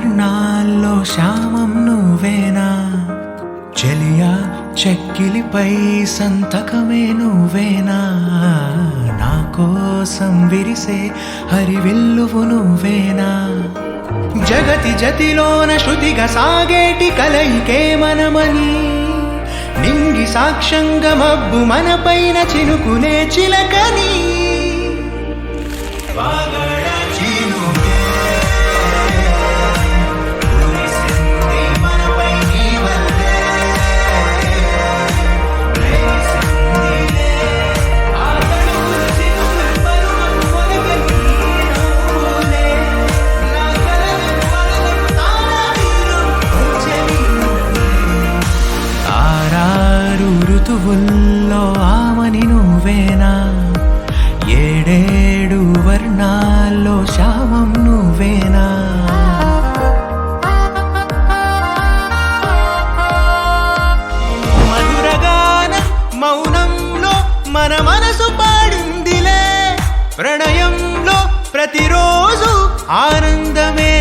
వర్ణాల్లో శ్యామం నువ్వేనా చెలియా చెక్కిలిపై సంతకమే నువ్వేనా నా కోసం విరిసే హరివిల్లువు నువ్వేనా జగతి జతిలోన శృతిగా సాగేటి కలయికే మనమని నింగి సాక్ష్యంగా మబ్బు మనపైన చినుకునే చిలకని ఋతువుల్లో ఆమని నువ్వేనా ఏడేడు వర్ణాల్లో శ్యామం నువ్వేనా మధురగాన మౌనంలో మన మనసు పాడిందిలే ప్రణయంలో ప్రతిరోజు ఆనందమే